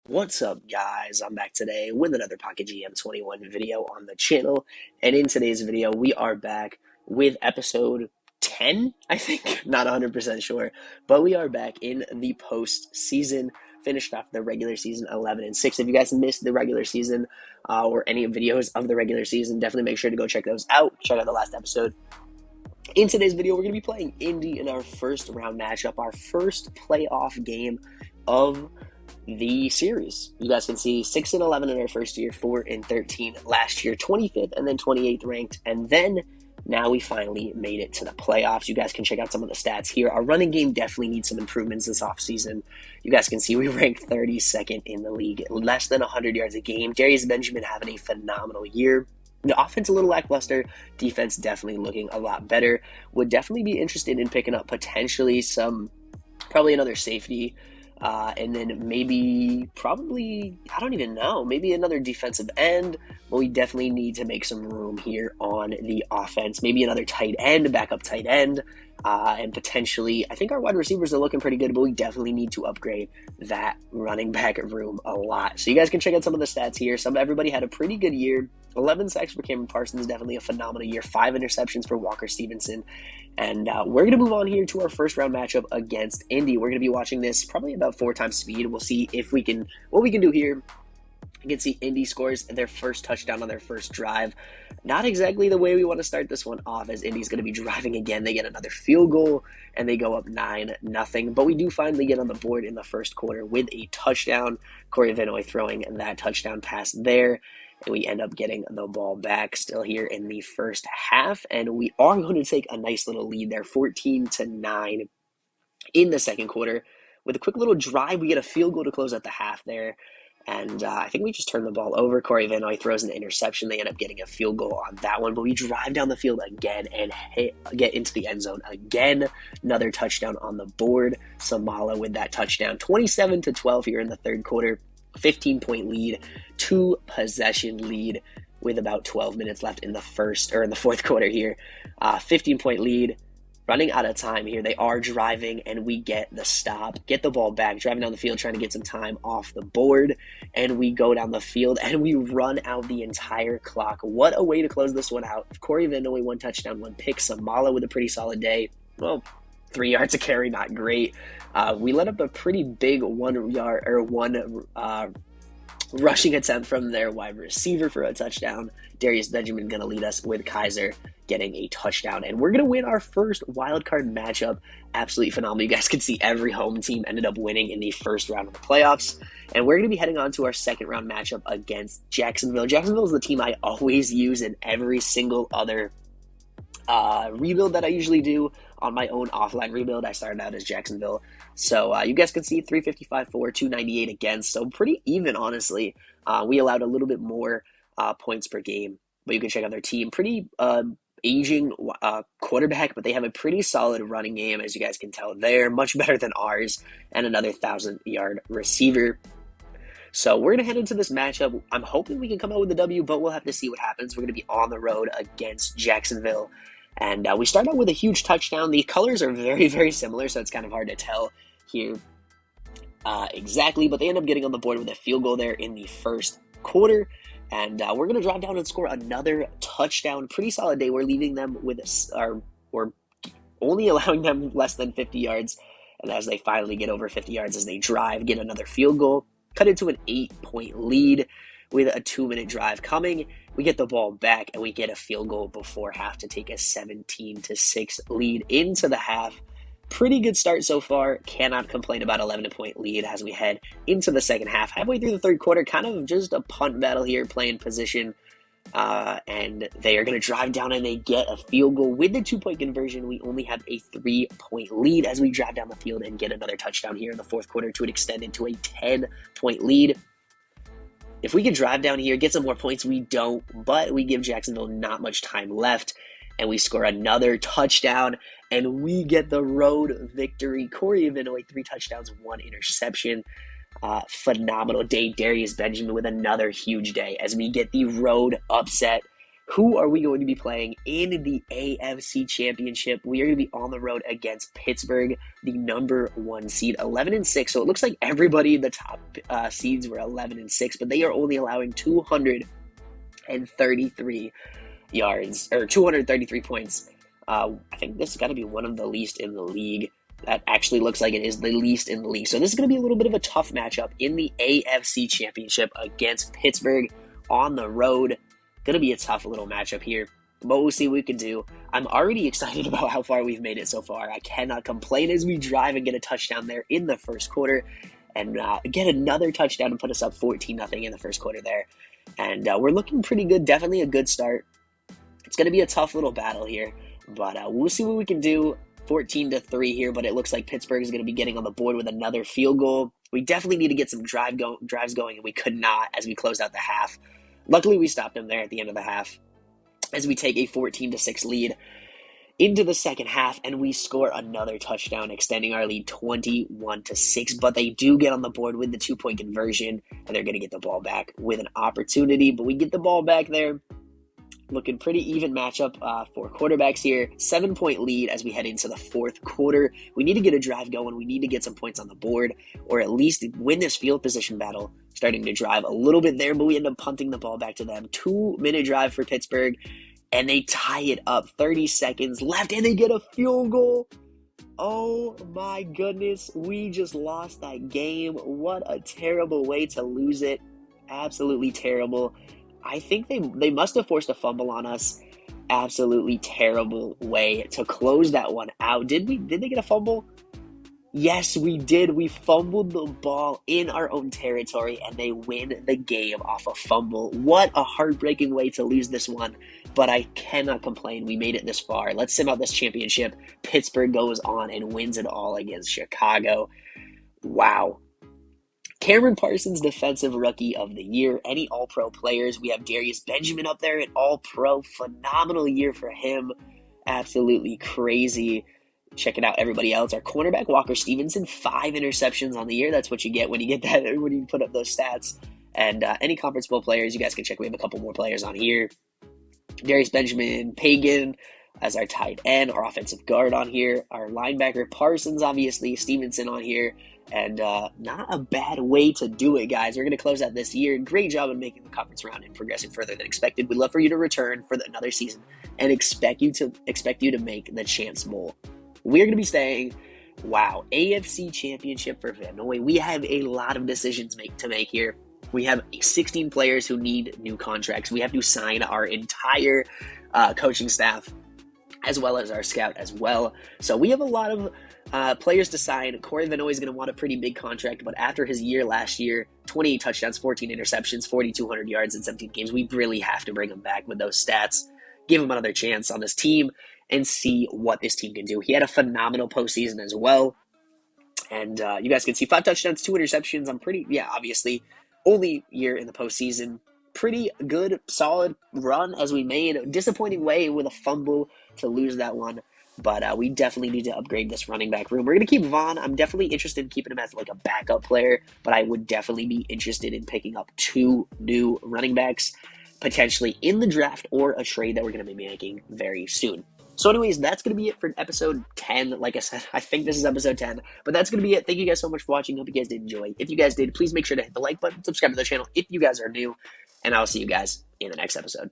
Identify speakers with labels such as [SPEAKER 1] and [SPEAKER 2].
[SPEAKER 1] What's up, guys? I'm back today with another Pocket GM21 video on the channel. And in today's video, we are back with episode 10, I think. Not 100% sure. But we are back in the postseason. Finished off the regular season 11-6. If you guys missed the regular season or any videos of the regular season, definitely make sure to go check those out. Check out the last episode. In today's video, we're going to be playing Indy in our first round matchup, our first playoff game of the series. You guys can see 6-11 in our first year, 4-13 last year, 25th and then 28th ranked, and then now we finally made it to the playoffs. You guys can check out some of the stats here. Our running game definitely needs some improvements this offseason. You guys can see we ranked 32nd in the league, less than 100 yards a game. Darius Benjamin having a phenomenal year. The offense a little lackluster, defense definitely looking a lot better. Would definitely be interested in picking up potentially probably another safety, and then I don't even know, maybe another defensive end, but we definitely need to make some room here on the offense. Maybe another tight end, backup tight end, and potentially, I think our wide receivers are looking pretty good, but we definitely need to upgrade that running back room a lot. So you guys can check out some of the stats here. Everybody had a pretty good year. 11 sacks for Cameron Parsons, definitely a phenomenal year. 5 interceptions for Walker Stevenson. And we're going to move on here to our first round matchup against Indy. We're going to be watching this probably about 4 times speed. We'll see what we can do here. You can see Indy scores their first touchdown on their first drive. Not exactly the way we want to start this one off, as Indy's going to be driving again. They get another field goal, and they go up 9-0. But we do finally get on the board in the first quarter with a touchdown. Corey Vinoy throwing that touchdown pass there. And we end up getting the ball back still here in the first half. And we are going to take a nice little lead there, 14-9 in the second quarter. With a quick little drive, we get a field goal to close out the half there. And I think we just turned the ball over. Corey Vanoy throws an interception. They end up getting a field goal on that one. But we drive down the field again and get into the end zone again. Another touchdown on the board. Samala with that touchdown. 27-12 here in the third quarter. 15-point lead, 2-possession lead with about 12 minutes left in the fourth quarter here. 15-point lead, running out of time here. They are driving, and we get the stop, get the ball back, driving down the field, trying to get some time off the board, and we go down the field, and we run out the entire clock. What a way to close this one out. Corey Vanoy, 1 touchdown, 1 pick. Samala with a pretty solid day. Well, 3 yards a carry, not great. We let up a pretty big 1 rushing attempt from their wide receiver for a touchdown. Darius Benjamin going to lead us with Kaiser getting a touchdown. And we're going to win our first wildcard matchup. Absolutely phenomenal. You guys can see every home team ended up winning in the first round of the playoffs. And we're going to be heading on to our second round matchup against Jacksonville. Jacksonville is the team I always use in every single other rebuild that I usually do. On my own offline rebuild, I started out as Jacksonville. So you guys can see 355 for, 298 against. So pretty even, honestly. We allowed a little bit more points per game. But you can check out their team. Pretty aging quarterback, but they have a pretty solid running game, as you guys can tell there. Much better than ours. And another 1,000-yard receiver. So we're going to head into this matchup. I'm hoping we can come out with a W, but we'll have to see what happens. We're going to be on the road against Jacksonville. And we start out with a huge touchdown. The colors are very, very similar, so it's kind of hard to tell here exactly. But they end up getting on the board with a field goal there in the first quarter. And we're going to drive down and score another touchdown. Pretty solid day. We're leaving them we're only allowing them less than 50 yards. And as they finally get over 50 yards as they drive, get another field goal. Cut into an 8-point lead with a 2-minute drive coming. We get the ball back, and we get a field goal before half to take a 17-6 lead into the half. Pretty good start so far. Cannot complain about 11-point lead as we head into the second half. Halfway through the third quarter, kind of just a punt battle here, playing position. And they are going to drive down, and they get a field goal. With the 2-point conversion, we only have a 3-point lead as we drive down the field and get another touchdown here in the fourth quarter to extend into a 10-point lead. If we can drive down here, get some more points, we don't, but we give Jacksonville not much time left, and we score another touchdown, and we get the road victory. Corey Vinoy, 3 touchdowns, 1 interception. Phenomenal day. Darius Benjamin with another huge day as we get the road upset Who are we going to be playing in the AFC Championship? We are going to be on the road against Pittsburgh, the number 1 seed, 11-6. So it looks like everybody in the top seeds were 11-6, but they are only allowing 233 yards, or 233 points. I think this has got to be one of the least in the league. That actually looks like it is the least in the league. So this is going to be a little bit of a tough matchup in the AFC Championship against Pittsburgh on the road. Going to be a tough little matchup here, but we'll see what we can do. I'm already excited about how far we've made it so far. I cannot complain as we drive and get a touchdown there in the first quarter and get another touchdown and put us up 14-0 in the first quarter there. And we're looking pretty good. Definitely a good start. It's going to be a tough little battle here, but we'll see what we can do. 14-3 here, but it looks like Pittsburgh is going to be getting on the board with another field goal. We definitely need to get some drives going, and we could not as we closed out the half. Luckily, we stopped them there at the end of the half as we take a 14-6 lead into the second half, and we score another touchdown, extending our lead 21-6. But they do get on the board with the 2-point conversion, and they're going to get the ball back with an opportunity. But we get the ball back there. Looking pretty even matchup for quarterbacks here. 7-point lead as we head into the fourth quarter. We need to get a drive going. We need to get some points on the board, or at least win this field position battle. Starting to drive a little bit there, but we end up punting the ball back to them. 2-minute drive for Pittsburgh, and they tie it up. 30 seconds left, and they get a field goal. Oh my goodness, we just lost that game. What a terrible way to lose it. Absolutely terrible. I think they must have forced a fumble on us. Absolutely terrible way to close that one out. Did they get a fumble? Yes, we did. We fumbled the ball in our own territory, and they win the game off a fumble. What a heartbreaking way to lose this one, but I cannot complain. We made it this far. Let's sim out this championship. Pittsburgh goes on and wins it all against Chicago. Wow. Cameron Parsons, Defensive Rookie of the Year. Any All-Pro players? We have Darius Benjamin up there, an All-Pro. Phenomenal year for him. Absolutely crazy. Check it out, everybody else. Our cornerback, Walker Stevenson, 5 interceptions on the year. That's what you get when you get that, when you put up those stats. And any Conference Bowl players, you guys can check. We have a couple more players on here. Darius Benjamin, Pagan as our tight end, our offensive guard on here. Our linebacker, Parsons, obviously. Stevenson on here. And not a bad way to do it, guys. We're going to close out this year. Great job in making the conference round and progressing further than expected. We'd love for you to return for another season and expect you to make the Champs Bowl. We're going to be staying. Wow, AFC Championship for Vanoy. We have a lot of decisions to make here. We have 16 players who need new contracts. We have to sign our entire coaching staff as well as our scout as well. So we have a lot of players to sign. Corey Vanoy is going to want a pretty big contract, but after his year last year, 28 touchdowns, 14 interceptions, 4,200 yards in 17 games, we really have to bring him back with those stats, give him another chance on this team, and see what this team can do. He had a phenomenal postseason as well, and you guys can see 5 touchdowns, 2 interceptions. Obviously, only year in the postseason. Pretty good, solid run as we made. A disappointing way with a fumble to lose that one. But we definitely need to upgrade this running back room. We're going to keep Vaughn. I'm definitely interested in keeping him as like a backup player, but I would definitely be interested in picking up 2 new running backs, potentially in the draft or a trade that we're going to be making very soon. So anyways, that's going to be it for episode 10. Like I said, I think this is episode 10, but that's going to be it. Thank you guys so much for watching. Hope you guys did enjoy. If you guys did, please make sure to hit the like button, subscribe to the channel if you guys are new, and I'll see you guys in the next episode.